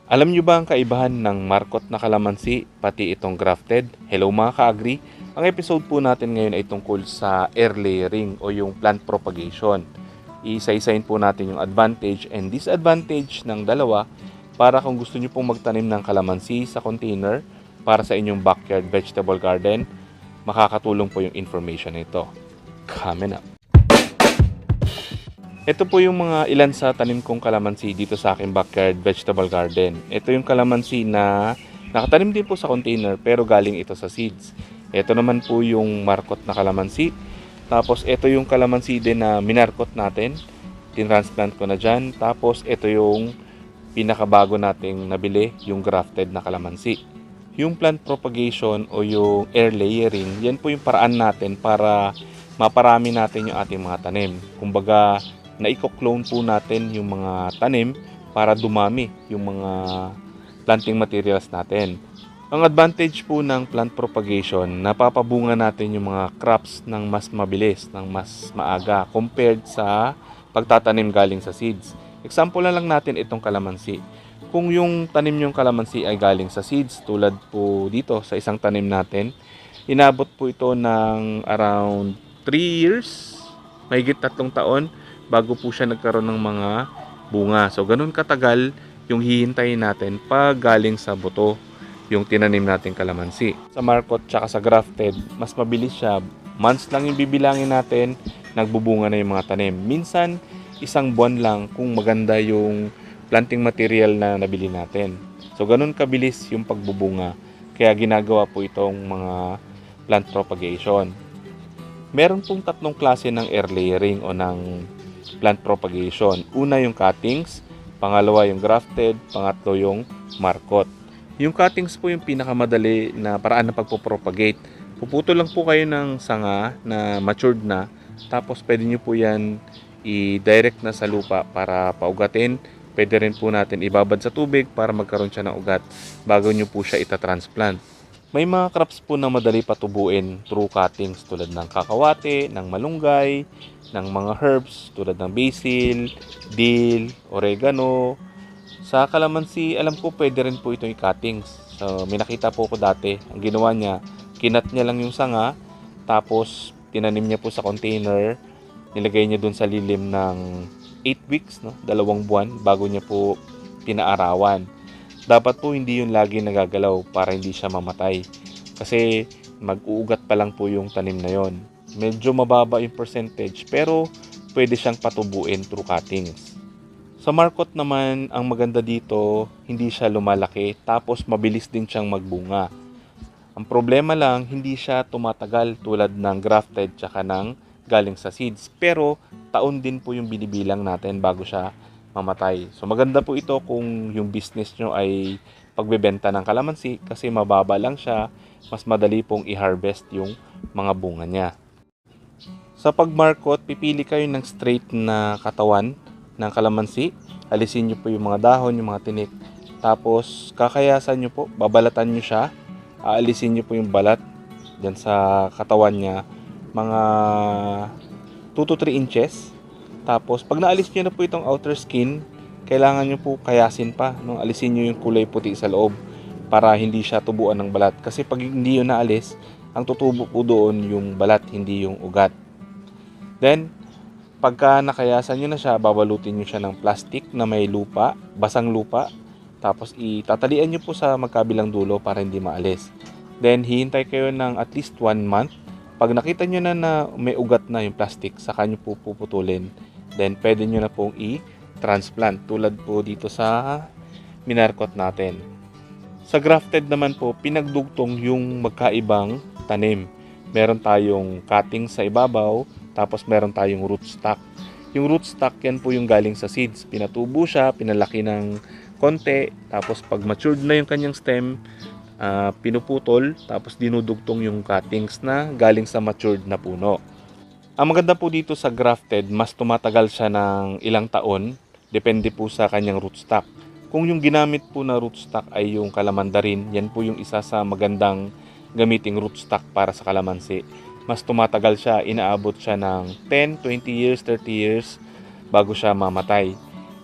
Alam nyo ba ang kaibahan ng markot na kalamansi pati itong grafted? Hello mga ka-agri! Ang episode po natin ngayon ay tungkol sa air layering o yung plant propagation. Isa-isahin po natin yung advantage and disadvantage ng dalawa para kung gusto nyo pong magtanim ng kalamansi sa container para sa inyong backyard vegetable garden, makakatulong po yung information nito. Coming up! Ito po yung mga ilan sa tanim kong kalamansi dito sa aking backyard vegetable garden. Ito yung kalamansi na nakatanim din po sa container pero galing ito sa seeds. Ito naman po yung markot na kalamansi. Tapos ito yung kalamansi din na minarkot natin. Tinransplant ko na dyan. Tapos ito yung pinakabago nating nabili, yung grafted na kalamansi. Yung plant propagation o yung air layering, yan po yung paraan natin para maparami natin yung ating mga tanim. Kumbaga, na-clone po natin yung mga tanim para dumami yung mga planting materials natin. Ang advantage po ng plant propagation, napapabunga natin yung mga crops ng mas mabilis, ng mas maaga compared sa pagtatanim galing sa seeds. Example na lang natin itong kalamansi. Kung yung tanim yung kalamansi ay galing sa seeds, tulad po dito sa isang tanim natin, inabot po ito ng around 3 years, mahigit 3 taon, bago po siya nagkaroon ng mga bunga. So, ganun katagal yung hihintayin natin pag galing sa buto yung tinanim natin kalamansi. Sa markot tsaka sa grafted, mas mabilis siya. Months lang yung bibilangin natin, nagbubunga na yung mga tanim. Minsan, isang buwan lang kung maganda yung planting material na nabili natin. So, ganun kabilis yung pagbubunga. Kaya ginagawa po itong mga plant propagation. Meron pong 3 klase ng air layering o ng plant propagation. Una yung cuttings, pangalawa yung grafted, pangatlo yung markot. Yung cuttings po yung pinakamadali na paraan ng pagpopropagate. Puputol lang po kayo ng sanga na matured na, tapos pwede nyo po yan i-direct na sa lupa para paugatin. Pwede rin po natin ibabad sa tubig para magkaroon siya ng ugat bago nyo po siya itatransplant. May mga crops po na madali patubuin through cuttings tulad ng kakawate, ng malunggay, ng mga herbs tulad ng basil, dill, oregano. Sa kalamansi, alam ko pwede rin po itong i-cuttings. So, may nakita po ko dati. Ang ginawa niya, kinat niya lang yung sanga, tapos tinanim niya po sa container, nilagay niya dun sa lilim ng 8 weeks, no? 2 buwan, bago niya po pinaarawan. Dapat po hindi yun lagi nagagalaw para hindi siya mamatay. Kasi mag-uugat pa lang po yung tanim na yon. Medyo mababa yung percentage pero pwede siyang patubuin through cuttings. Sa markot naman, ang maganda dito, hindi siya lumalaki tapos mabilis din siyang magbunga. Ang problema lang, hindi siya tumatagal tulad ng grafted tsaka ng galing sa seeds. Pero taon din po yung binibilang natin bago siya mamatay. So maganda po ito kung yung business nyo ay pagbebenta ng kalamansi kasi mababa lang siya, mas madali pong i-harvest yung mga bunga niya. Sa pagmarkot, pipili kayo ng straight na katawan ng kalamansi. Alisin nyo po yung mga dahon, yung mga tinik. Tapos kakayasan nyo po, babalatan nyo siya. Aalisin nyo po yung balat dyan sa katawan niya. Mga 2 to 3 inches. Tapos, pag naalis nyo na po itong outer skin, kailangan nyo po kayasin pa. No? Alisin nyo yung kulay puti sa loob para hindi siya tubuan ng balat. Kasi pag hindi yun naalis, ang tutubo po doon yung balat, hindi yung ugat. Then, pagka nakayasan nyo na siya, babalutin nyo siya ng plastic na may lupa, basang lupa. Tapos, itatalian nyo po sa magkabilang dulo para hindi maalis. Then, hihintay kayo ng at least 1 month. Pag nakita nyo na may ugat na yung plastic, saka nyo po puputulin. Then, pwede nyo na pong i-transplant tulad po dito sa minarkot natin. Sa grafted naman po, pinagdugtong yung magkaibang tanim. Meron tayong cutting sa ibabaw, tapos meron tayong rootstock. Yung rootstock, yan po yung galing sa seeds. Pinatubo siya, pinalaki ng konti, tapos pag matured na yung kanyang stem, pinuputol, tapos dinudugtong yung cuttings na galing sa matured na puno. Ang maganda po dito sa grafted, mas tumatagal siya ng ilang taon, depende po sa kanyang rootstock. Kung yung ginamit po na rootstock ay yung kalamandarin, yan po yung isa sa magandang gamiting rootstock para sa kalamansi. Mas tumatagal siya, inaabot siya ng 10, 20 years, 30 years bago siya mamatay.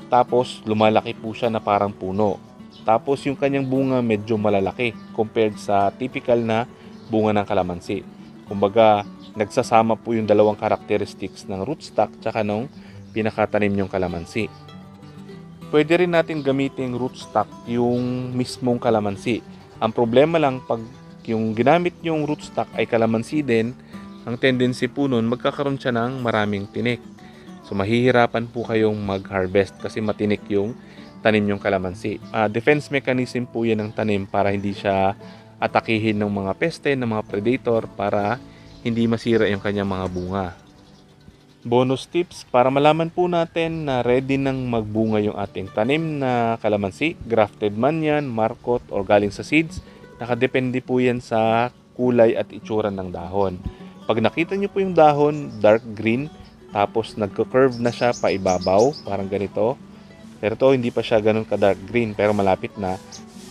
Tapos lumalaki po siya na parang puno. Tapos yung kanyang bunga medyo malalaki compared sa typical na bunga ng kalamansi. Kumbaga, nagsasama po yung dalawang characteristics ng rootstock tsaka nung pinakatanim yung kalamansi. Pwede rin natin gamitin rootstock yung mismong kalamansi. Ang problema lang pag yung ginamit yung rootstock ay kalamansi din, ang tendency po nun magkakaroon siya ng maraming tinik. So mahihirapan po kayong mag-harvest kasi matinik yung tanim yung kalamansi. Defense mechanism po yan ng tanim para hindi siya atakihin ng mga peste, ng mga predator para hindi masira yung kanyang mga bunga. Bonus tips para malaman po natin na ready nang magbunga yung ating tanim na kalamansi, grafted man yan, markot or galing sa seeds, nakadepende po yan sa kulay at itsura ng dahon. Pag nakita nyo po yung dahon, dark green, tapos nagko-curve na siya paibabaw, parang ganito. Pero to hindi pa siya ganun ka dark green pero malapit na.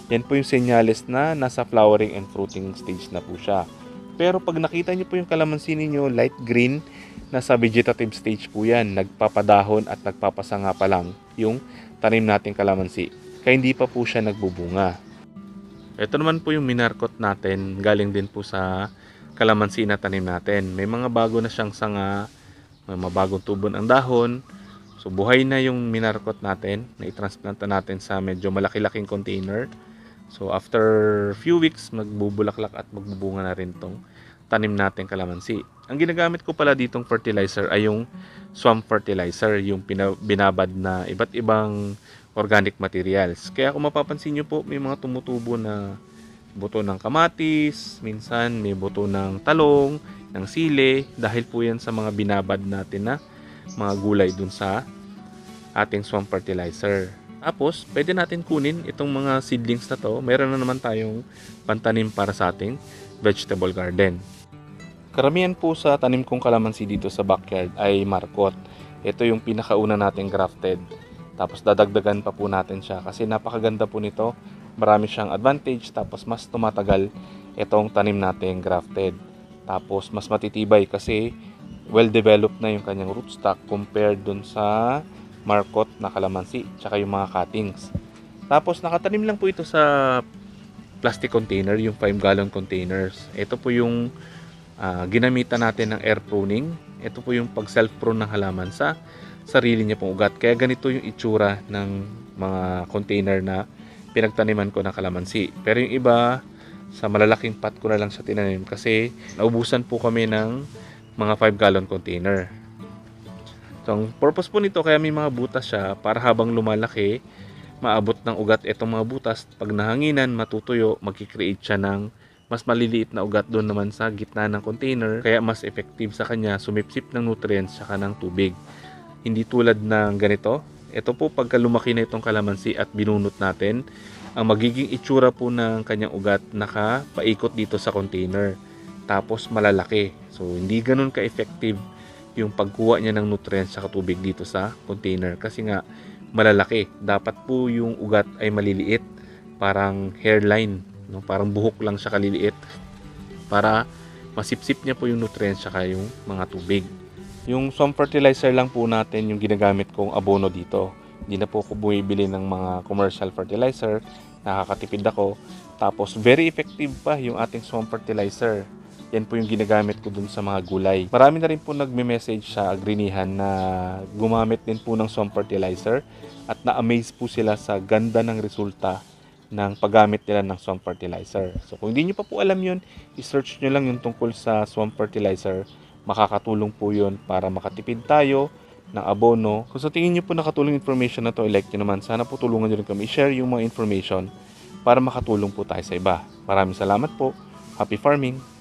Yan po yung senyales na nasa flowering and fruiting stage na po siya. Pero pag nakita nyo po yung kalamansi ninyo, light green, nasa vegetative stage po yan. Nagpapadahon at nagpapasanga pa lang yung tanim nating kalamansi. Kaya hindi pa po siya nagbubunga. Ito naman po yung minarkot natin. Galing din po sa kalamansi na tanim natin. May mga bago na siyang sanga, may mga bagong tubon ang dahon. So buhay na yung minarkot natin. Na-transplanta natin sa medyo malaki-laking container. So after few weeks, magbubulaklak at magbubunga na rin tong tanim natin kalamansi. Ang ginagamit ko pala ditong fertilizer ay yung swamp fertilizer, yung binabad na iba't ibang organic materials. Kaya kung mapapansin nyo po, may mga tumutubo na buto ng kamatis, minsan may buto ng talong, ng sili, dahil po yan sa mga binabad natin na mga gulay dun sa ating swamp fertilizer. Tapos, pwede natin kunin itong mga seedlings na to. Meron na naman tayong pantanim para sa ating vegetable garden. Karamihan po sa tanim kong kalamansi dito sa backyard ay markot. Ito yung pinakauna nating grafted. Tapos dadagdagan pa po natin siya kasi napakaganda po nito. Marami siyang advantage tapos mas tumatagal itong tanim nating grafted. Tapos mas matitibay kasi well-developed na yung kanyang rootstock compared dun sa markot na kalamansi tsaka yung mga cuttings. Tapos nakatanim lang po ito sa plastic container, yung 5-gallon containers. Ito po yung ginamitan natin ng air pruning. Ito po yung pag self-prune ng halaman sa sarili niya pong ugat. Kaya ganito yung itsura ng mga container na pinagtaniman ko ng kalamansi. Pero yung iba, sa malalaking pot ko na lang siya tinanim kasi naubusan po kami ng mga 5-gallon container. So, ang purpose po nito kaya may mga butas siya para habang lumalaki, maabot ng ugat itong mga butas. Pag nahanginan, matutuyo, magkikreate siya ng mas maliliit na ugat doon naman sa gitna ng container. Kaya mas effective sa kanya sumipsip ng nutrients saka ng tubig. Hindi tulad ng ganito. Ito po pagka lumaki na itong kalamansi at binunot natin, ang magiging itsura po ng kanyang ugat nakapaikot dito sa container. Tapos malalaki. So hindi ganun ka-effective yung pagkuha niya ng nutrients sa tubig dito sa container kasi nga malalaki. Dapat po yung ugat ay maliliit, parang hairline, no? Parang buhok lang siya kaliliit para masipsip niya po yung nutrients saka yung mga tubig. Yung swamp fertilizer lang po natin yung ginagamit kong abono dito. Hindi na po ako bumibili ng mga commercial fertilizer, nakakatipid ako. Tapos very effective pa yung ating swamp fertilizer. Yan po yung ginagamit ko dun sa mga gulay. Marami na rin po nagme-message sa agrinihan na gumamit din po ng swamp fertilizer at na-amaze po sila sa ganda ng resulta ng paggamit nila ng swamp fertilizer. So kung hindi nyo pa po alam yun, i-search nyo lang yung tungkol sa swamp fertilizer. Makakatulong po yun para makatipid tayo ng abono. Kung sa tingin nyo po nakatulong information na to, i-like nyo naman. Sana po tulungan nyo rin kami i-share yung mga information para makatulong po tayo sa iba. Maraming salamat po. Happy farming!